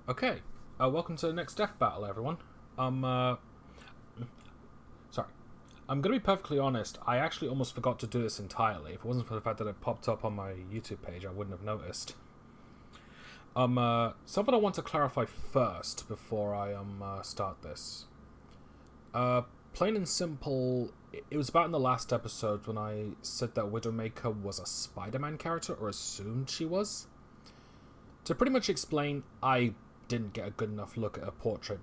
Okay, welcome to the next death battle, everyone. Sorry. I'm gonna be perfectly honest, I actually almost forgot to do this entirely. If it wasn't for the fact that it popped up on my YouTube page, I wouldn't have noticed. Something I want to clarify first before I, start this. Plain and simple, it was about in the last episode when I said that Widowmaker was a Spider-Man character, or assumed she was. To pretty much explain, I didn't get a good enough look at her portrait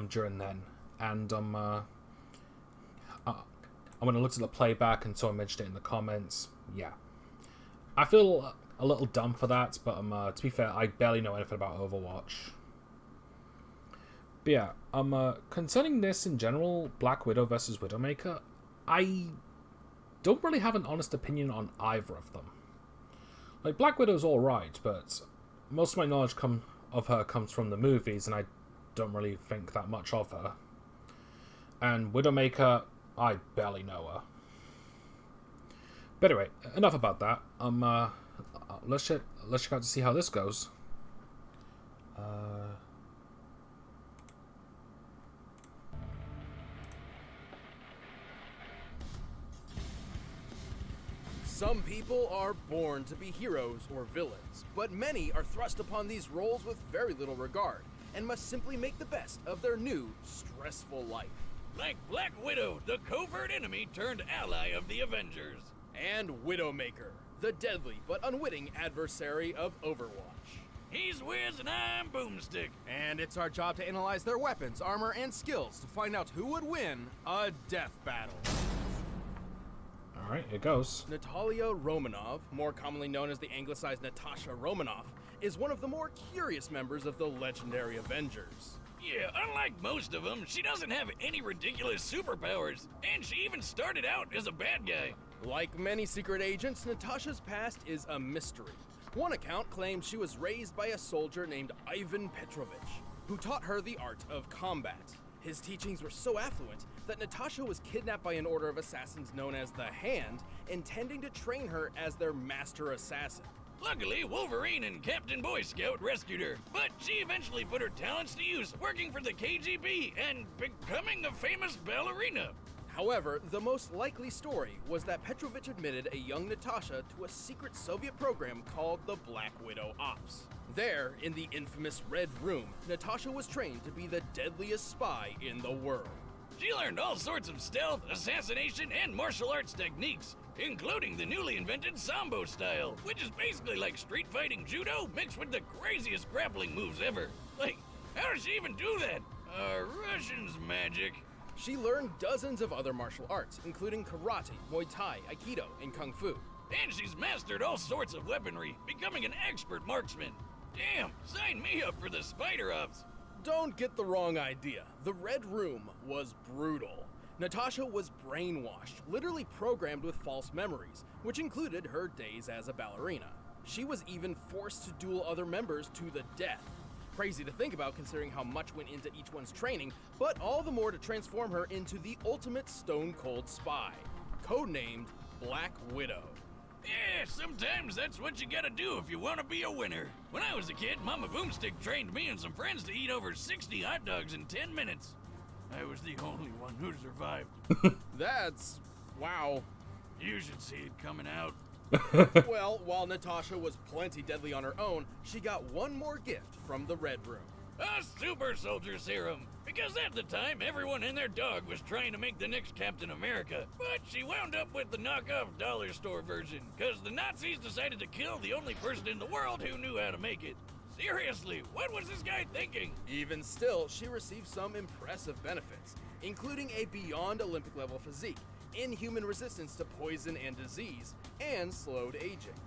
during then, and when I looked at the playback and saw I mentioned it in the comments, yeah, I feel a little dumb for that, but to be fair, I barely know anything about Overwatch. But yeah, concerning this in general, Black Widow versus Widowmaker, I don't really have an honest opinion on either of them. Like, Black Widow's alright, but most of my knowledge of her comes from the movies, and I don't really think that much of her. And Widowmaker, I barely know her. But anyway, enough about that. Let's check out to see how this goes. Some people are born to be heroes or villains, but many are thrust upon these roles with very little regard and must simply make the best of their new, stressful life. Like Black Widow, the covert enemy turned ally of the Avengers. And Widowmaker, the deadly but unwitting adversary of Overwatch. He's Wiz and I'm Boomstick. And it's our job to analyze their weapons, armor, and skills to find out who would win a death battle. Alright, here goes. Natalia Romanov, more commonly known as the anglicized Natasha Romanoff, is one of the more curious members of the legendary Avengers. Yeah, unlike most of them, she doesn't have any ridiculous superpowers, and she even started out as a bad guy. Like many secret agents, Natasha's past is a mystery. One account claims she was raised by a soldier named Ivan Petrovich, who taught her the art of combat. His teachings were so affluent that Natasha was kidnapped by an order of assassins known as the Hand, intending to train her as their master assassin. Luckily, Wolverine and Captain Boy Scout rescued her, but she eventually put her talents to use working for the KGB and becoming a famous ballerina. However, the most likely story was that Petrovich admitted a young Natasha to a secret Soviet program called the Black Widow Ops. There, in the infamous Red Room, Natasha was trained to be the deadliest spy in the world. She learned all sorts of stealth, assassination, and martial arts techniques, including the newly invented Sambo style, which is basically like street fighting judo mixed with the craziest grappling moves ever. Like, how does she even do that? Russian's magic. She learned dozens of other martial arts, including karate, Muay Thai, Aikido, and Kung Fu. And she's mastered all sorts of weaponry, becoming an expert marksman. Damn, sign me up for the Spider Ops. Don't get the wrong idea. The Red Room was brutal. Natasha was brainwashed, literally programmed with false memories, which included her days as a ballerina. She was even forced to duel other members to the death. Crazy to think about considering how much went into each one's training, but all the more to transform her into the ultimate stone-cold spy, codenamed Black Widow. Yeah, sometimes that's what you gotta do if you wanna be a winner. When I was a kid, Mama Boomstick trained me and some friends to eat over 60 hot dogs in 10 minutes. I was the only one who survived. That's... wow. You should see it coming out. Well, while Natasha was plenty deadly on her own, she got one more gift from the Red Room. A super soldier serum. Because at the time, everyone and their dog was trying to make the next Captain America. But she wound up with the knockoff dollar store version, because the Nazis decided to kill the only person in the world who knew how to make it. Seriously, what was this guy thinking? Even still, she received some impressive benefits, including a beyond Olympic level physique, inhuman resistance to poison and disease, and slowed aging.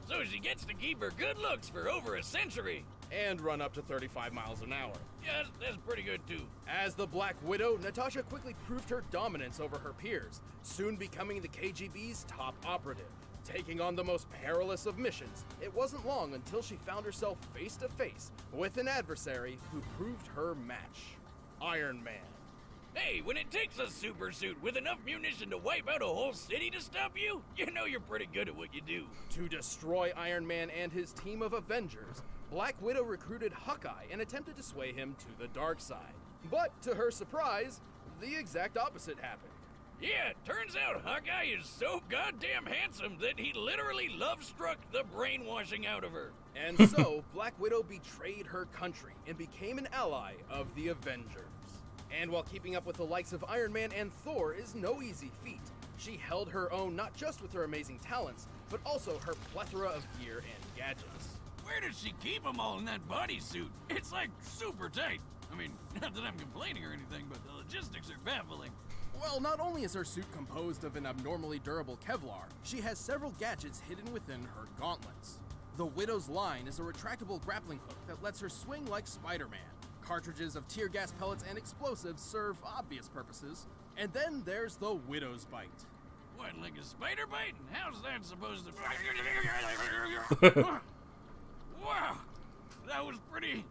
So she gets to keep her good looks for over a century. And run up to 35 miles an hour. Yeah, that's pretty good too. As the Black Widow, Natasha quickly proved her dominance over her peers, soon becoming the KGB's top operative. Taking on the most perilous of missions, it wasn't long until she found herself face to face with an adversary who proved her match, Iron Man. Hey, when it takes a super suit with enough munition to wipe out a whole city to stop you, you know you're pretty good at what you do. To destroy Iron Man and his team of Avengers, Black Widow recruited Hawkeye and attempted to sway him to the dark side. But to her surprise, the exact opposite happened. Yeah, turns out Hawkeye is so goddamn handsome that he literally love-struck the brainwashing out of her. And so, Black Widow betrayed her country and became an ally of the Avengers. And while keeping up with the likes of Iron Man and Thor is no easy feat, she held her own not just with her amazing talents, but also her plethora of gear and gadgets. Where does she keep them all in that bodysuit? It's like super tight. I mean, not that I'm complaining or anything, but the logistics are baffling. Well, not only is her suit composed of an abnormally durable Kevlar, she has several gadgets hidden within her gauntlets. The Widow's line is a retractable grappling hook that lets her swing like Spider-Man. Cartridges of tear gas pellets and explosives serve obvious purposes. And then there's the Widow's Bite. What, like a spider bite? How's that supposed to... Wow, that was pretty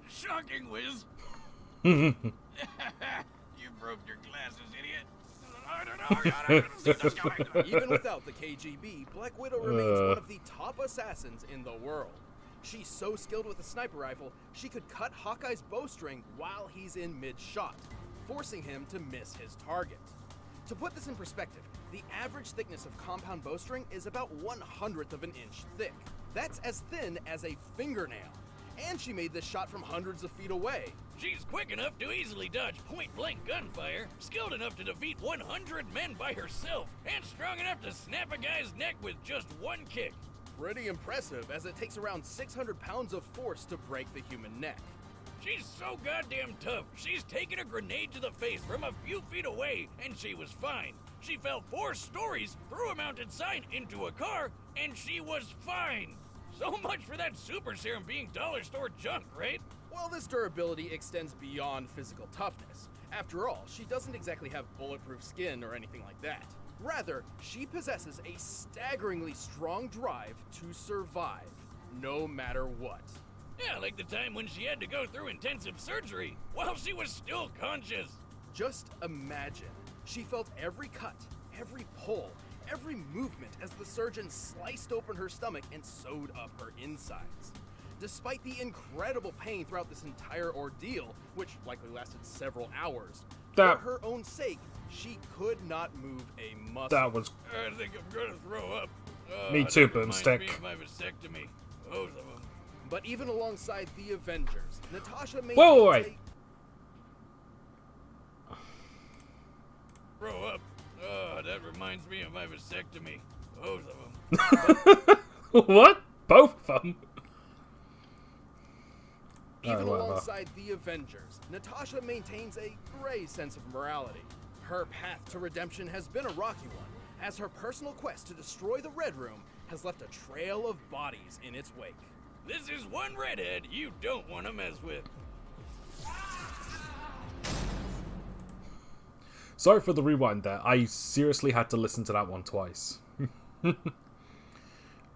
shocking, Wiz. You broke your glasses, idiot. Even without the KGB, Black Widow remains one of the top assassins in the world. She's so skilled with a sniper rifle, she could cut Hawkeye's bowstring while he's in mid-shot, forcing him to miss his target. To put this in perspective, the average thickness of compound bowstring is about 1/100th of an inch thick. That's as thin as a fingernail. And she made this shot from hundreds of feet away. She's quick enough to easily dodge point-blank gunfire, skilled enough to defeat 100 men by herself, and strong enough to snap a guy's neck with just one kick. Pretty impressive, as it takes around 600 pounds of force to break the human neck. She's so goddamn tough, she's taken a grenade to the face from a few feet away, and she was fine. She fell 4 stories, threw a mounted sign into a car, and she was fine. So much for that super serum being dollar store junk, right? Well, this durability extends beyond physical toughness. After all, she doesn't exactly have bulletproof skin or anything like that. Rather, she possesses a staggeringly strong drive to survive, no matter what. Yeah, like the time when she had to go through intensive surgery while she was still conscious. Just imagine. She felt every cut, every pull, every movement as the surgeon sliced open her stomach and sewed up her insides. Despite the incredible pain throughout this entire ordeal, which likely lasted several hours, for her own sake, she could not move a muscle. That was... I think I'm gonna throw up. Me too, that reminds Boomstick. me of my vasectomy. Both of them. But even alongside the Avengers, Natasha maintains Wait. Throw up. That reminds me of my vasectomy. Both of them. What? Both of them? Even whatever. alongside the Avengers, Natasha maintains a gray sense of morality. Her path to redemption has been a rocky one, as her personal quest to destroy the Red Room has left a trail of bodies in its wake. This is one redhead you don't want to mess with. Sorry for the rewind there. I seriously had to listen to that one twice. But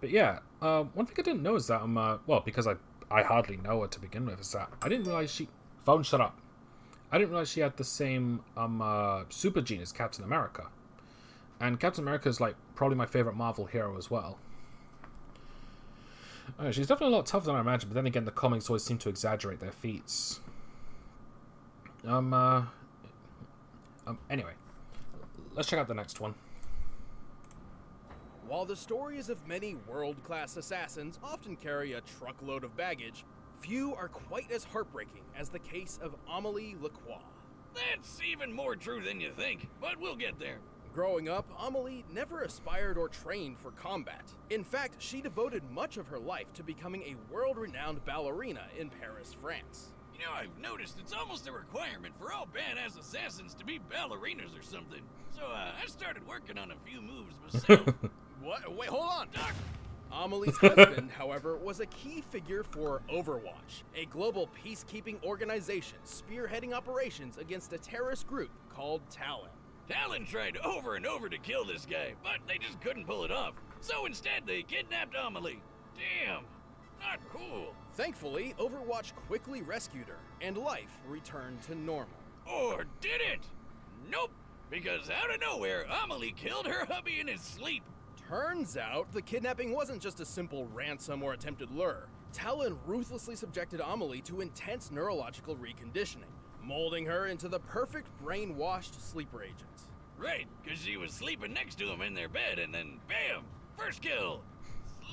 yeah, one thing I didn't know is that well, because I hardly know her to begin with, is that I didn't realize she... Phone, shut up. I didn't realize she had the same super gene as Captain America. And Captain America is like probably my favorite Marvel hero as well. She's definitely a lot tougher than I imagined, but then again, the comics always seem to exaggerate their feats. Anyway, let's check out the next one. While the stories of many world-class assassins often carry a truckload of baggage, few are quite as heartbreaking as the case of Amélie Lacroix. That's even more true than you think, but we'll get there. Growing up, Amélie never aspired or trained for combat. In fact, she devoted much of her life to becoming a world-renowned ballerina in Paris, France. You know, I've noticed it's almost a requirement for all badass assassins to be ballerinas or something. So, I started working on a few moves myself. What? Wait, hold on! Doc! Amelie's husband, however, was a key figure for Overwatch, a global peacekeeping organization spearheading operations against a terrorist group called Talon. Talon tried over and over to kill this guy, but they just couldn't pull it off. So instead, they kidnapped Amélie. Damn, not cool. Thankfully, Overwatch quickly rescued her, and life returned to normal. Or did it? Nope, because out of nowhere, Amélie killed her hubby in his sleep. Turns out, the kidnapping wasn't just a simple ransom or attempted lure. Talon ruthlessly subjected Amelie to intense neurological reconditioning, molding her into the perfect brainwashed sleeper agent. Right, because she was sleeping next to him in their bed, and then bam! First kill!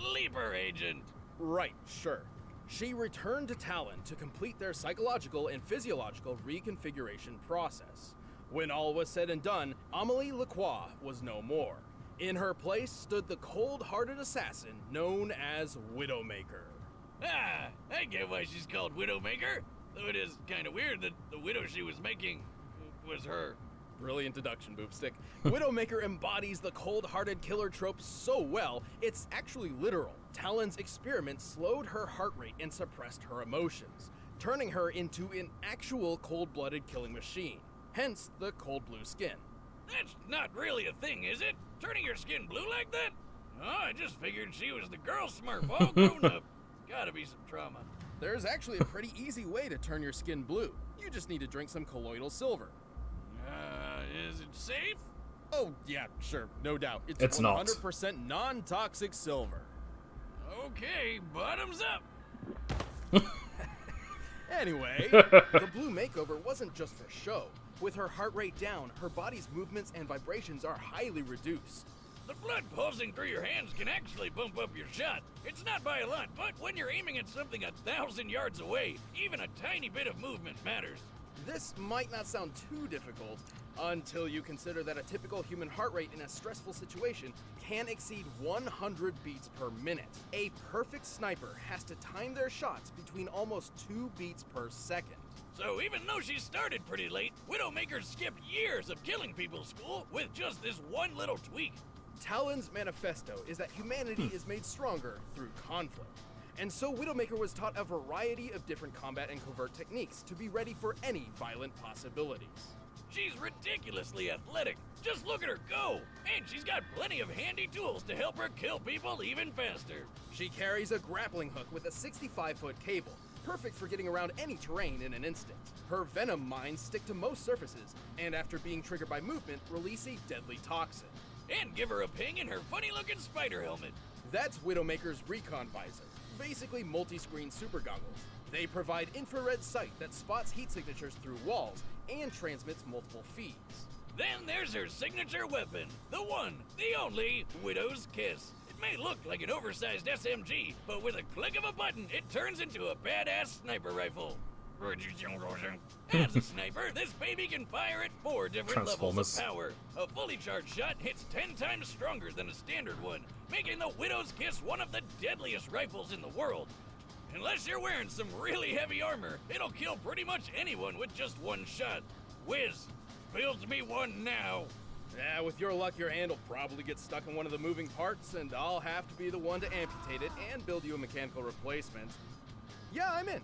Sleeper agent! Right, sure. She returned to Talon to complete their psychological and physiological reconfiguration process. When all was said and done, Amelie Lacroix was no more. In her place stood the cold-hearted assassin known as Widowmaker. Ah, I get why she's called Widowmaker, though it is kind of weird that the widow she was making was her. Brilliant deduction, Boopstick. Widowmaker embodies the cold-hearted killer trope so well, it's actually literal. Talon's experiment slowed her heart rate and suppressed her emotions, turning her into an actual cold-blooded killing machine. Hence the cold blue skin. That's not really a thing, is it? Turning your skin blue like that? Oh, I just figured she was the girl Smurf all grown up. Gotta be some trauma. There's actually a pretty easy way to turn your skin blue. You just need to drink some colloidal silver. Is it safe? Oh, yeah, sure, no doubt. It's not. 100% non-toxic silver. Okay, bottoms up. Anyway, the blue makeover wasn't just for show. With her heart rate down, her body's movements and vibrations are highly reduced. The blood pulsing through your hands can actually bump up your shot. It's not by a lot, but when you're aiming at something 1,000 yards away, even a tiny bit of movement matters. This might not sound too difficult until you consider that a typical human heart rate in a stressful situation can exceed 100 beats per minute. A perfect sniper has to time their shots between almost 2 beats per second. So even though she started pretty late, Widowmaker skipped years of killing people school with just this one little tweak. Talon's manifesto is that humanity is made stronger through conflict. And so Widowmaker was taught a variety of different combat and covert techniques to be ready for any violent possibilities. She's ridiculously athletic. Just look at her go! And she's got plenty of handy tools to help her kill people even faster. She carries a grappling hook with a 65-foot cable, perfect for getting around any terrain in an instant. Her venom mines stick to most surfaces, and after being triggered by movement, release a deadly toxin. And give her a ping in her funny-looking spider helmet. That's Widowmaker's Recon Visor, basically multi-screen super goggles. They provide infrared sight that spots heat signatures through walls and transmits multiple feeds. Then there's her signature weapon, the one, the only, Widow's Kiss. It may look like an oversized SMG, but with a click of a button, it turns into a badass sniper rifle. As a sniper, this baby can fire at 4 different levels of power. A fully charged shot hits 10 times stronger than a standard one, making the Widow's Kiss one of the deadliest rifles in the world. Unless you're wearing some really heavy armor, it'll kill pretty much anyone with just one shot. Whiz, build me one now. Yeah, with your luck, your hand will probably get stuck in one of the moving parts, and I'll have to be the one to amputate it and build you a mechanical replacement. Yeah, I'm in.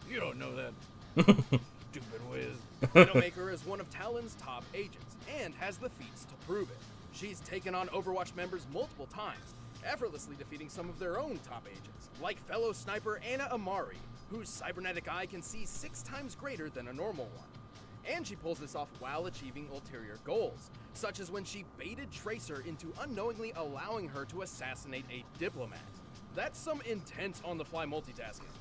You don't know that. Stupid Whiz. Widowmaker is one of Talon's top agents, and has the feats to prove it. She's taken on Overwatch members multiple times, effortlessly defeating some of their own top agents, like fellow sniper Anna Amari, whose cybernetic eye can see 6 times greater than a normal one. And she pulls this off while achieving ulterior goals, such as when she baited Tracer into unknowingly allowing her to assassinate a diplomat. That's some intense on-the-fly multitasking.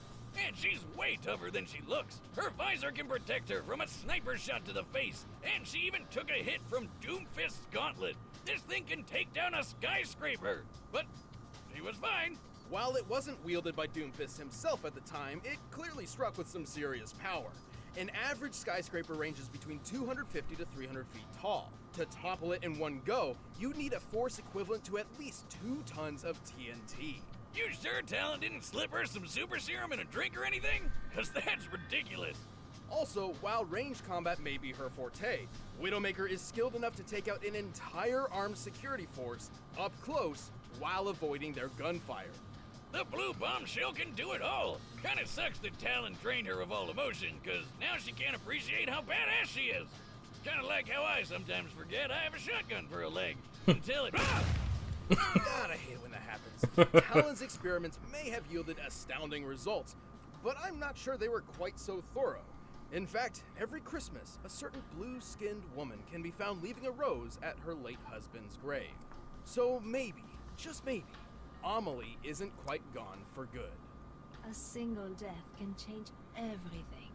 And she's way tougher than she looks. Her visor can protect her from a sniper shot to the face, and she even took a hit from Doomfist's gauntlet. This thing can take down a skyscraper, but she was fine. While it wasn't wielded by Doomfist himself at the time, it clearly struck with some serious power. An average skyscraper ranges between 250 to 300 feet tall. To topple it in one go, you'd need a force equivalent to at least 2 tons of TNT. You sure Talon didn't slip her some super serum in a drink or anything? Cause that's ridiculous. Also, while ranged combat may be her forte, Widowmaker is skilled enough to take out an entire armed security force up close while avoiding their gunfire. The blue bombshell can do it all. Kinda sucks that Talon drained her of all emotion, cause now she can't appreciate how badass she is. Kinda like how I sometimes forget I have a shotgun for a leg, until it— God, I hate it when that happens. Talon's experiments may have yielded astounding results, but I'm not sure they were quite so thorough. In fact, every Christmas, a certain blue-skinned woman can be found leaving a rose at her late husband's grave. So maybe, just maybe, Amelie isn't quite gone for good. A single death can change everything.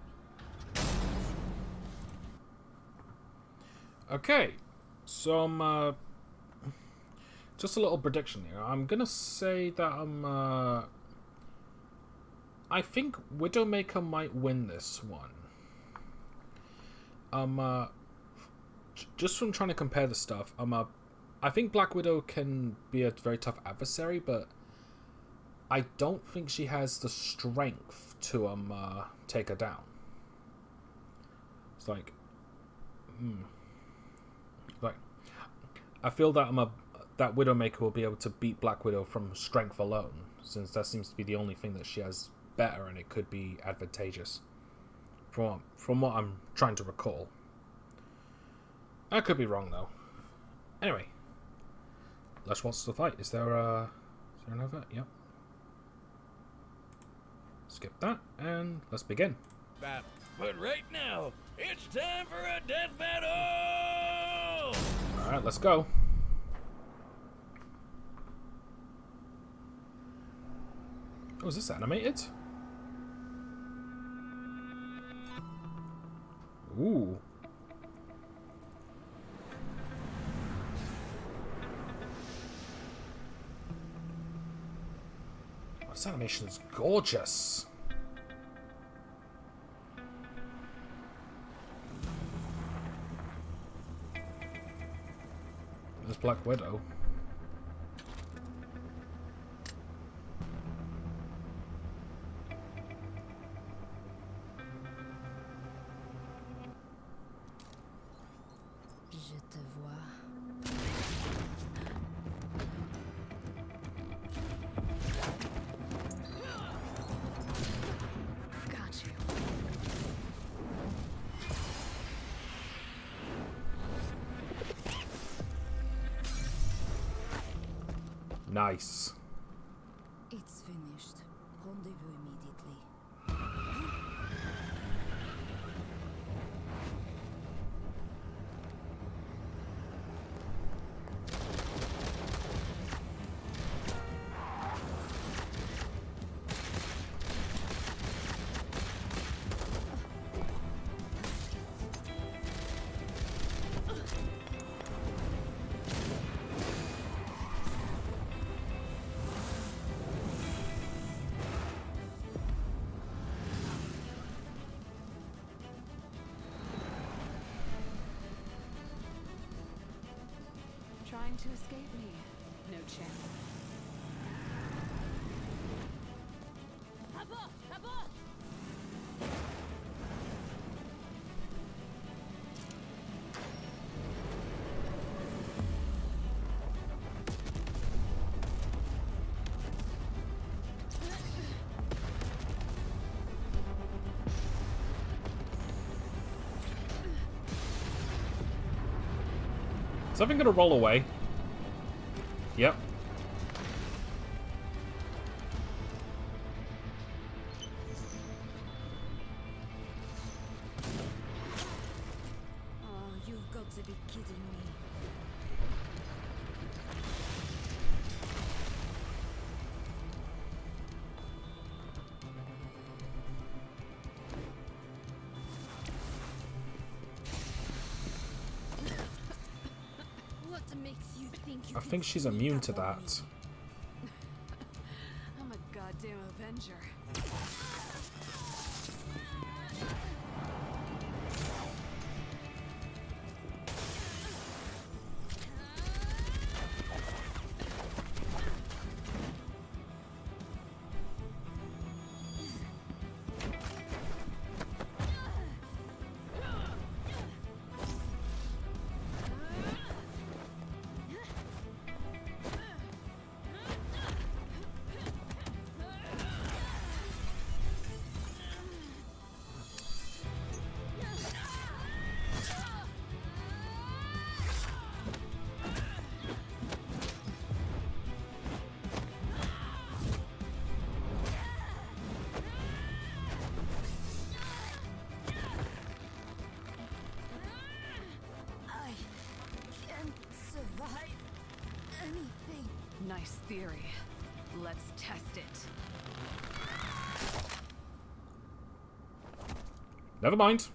Okay, so just a little prediction here. I'm gonna say that I think Widowmaker might win this one. Just from trying to compare the stuff, I think Black Widow can be a very tough adversary, but I don't think she has the strength to take her down. It's like, I feel that that Widowmaker will be able to beat Black Widow from strength alone, since that seems to be the only thing that she has better, and it could be advantageous. From what I'm trying to recall. I could be wrong though. Anyway, let's watch the fight. Is there another? Yep. Skip that, and let's begin. Battle. But right now, it's time for a death battle! Alright, let's go. Oh, is this animated? Ooh. This animation is gorgeous. There's Black Widow. Je te vois. Got you. Nice. It's finished. Rendezvous immediately. Trying to escape me? No chance. Abort! Abort! Is something gonna roll away? Yep. Oh, you've got to be kidding me. What makes you think you I think she's immune to that. I'm a goddamn Avenger. Nice theory. Let's test it. Never mind.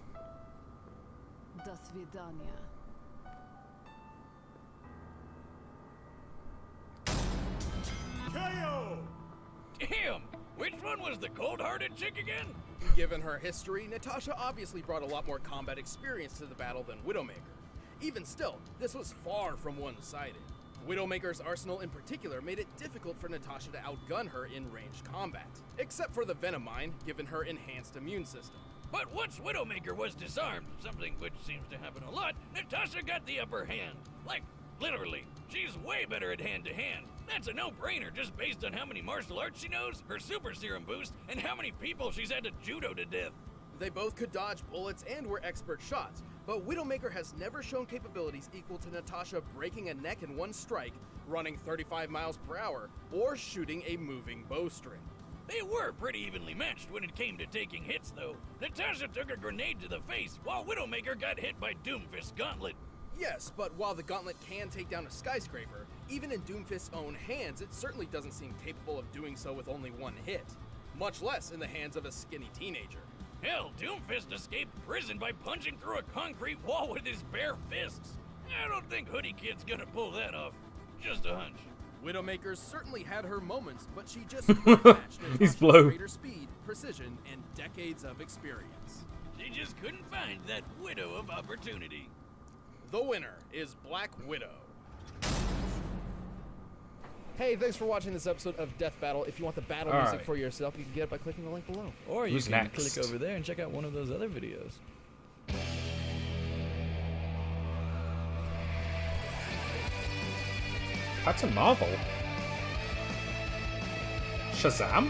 До свидания. Damn! Which one was the cold-hearted chick again? Given her history, Natasha obviously brought a lot more combat experience to the battle than Widowmaker. Even still, this was far from one-sided. Widowmaker's arsenal in particular made it difficult for Natasha to outgun her in ranged combat, except for the Venom Mine, given her enhanced immune system. But once Widowmaker was disarmed, something which seems to happen a lot, Natasha got the upper hand. Like, literally. She's way better at hand-to-hand. That's a no-brainer just based on how many martial arts she knows, her super serum boost, and how many people she's had to judo to death. They both could dodge bullets and were expert shots, but Widowmaker has never shown capabilities equal to Natasha breaking a neck in one strike, running 35 miles per hour, or shooting a moving bowstring. They were pretty evenly matched when it came to taking hits, though. Natasha took a grenade to the face, while Widowmaker got hit by Doomfist's gauntlet. Yes, but while the gauntlet can take down a skyscraper, even in Doomfist's own hands, it certainly doesn't seem capable of doing so with only one hit. Much less in the hands of a skinny teenager. Hell, Doomfist escaped prison by punching through a concrete wall with his bare fists. I don't think Hoodie Kid's gonna pull that off. Just a hunch. Widowmaker certainly had her moments, but she just couldn't match He's Natasha's blue. greater speed, precision, and decades of experience. She just couldn't find that widow of opportunity. The winner is Black Widow. Hey, thanks for watching this episode of Death Battle. If you want the battle All music right. for yourself, you can get it by clicking the link below. Or you Who's can next? click over there and check out one of those other videos. Captain Marvel. Shazam?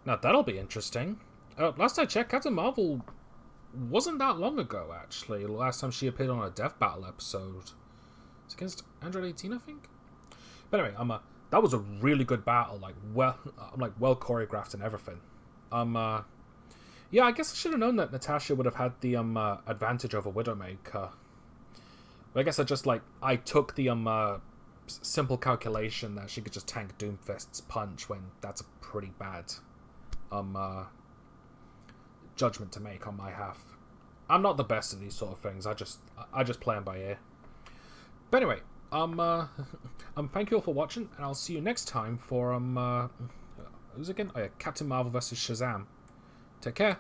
Now that'll be interesting. Last I checked, Captain Marvel wasn't that long ago, actually. Last time she appeared on a Death Battle episode. It's against Android 18, I think? But anyway, that was a really good battle, well choreographed and everything. Yeah, I guess I should have known that Natasha would have had the advantage over Widowmaker. But I guess I took the simple calculation that she could just tank Doomfist's punch when that's a pretty bad judgment to make on my half. I'm not the best at these sort of things. I just play them by ear. But anyway, thank you all for watching, and I'll see you next time for who's again? Oh yeah, Captain Marvel vs. Shazam. Take care.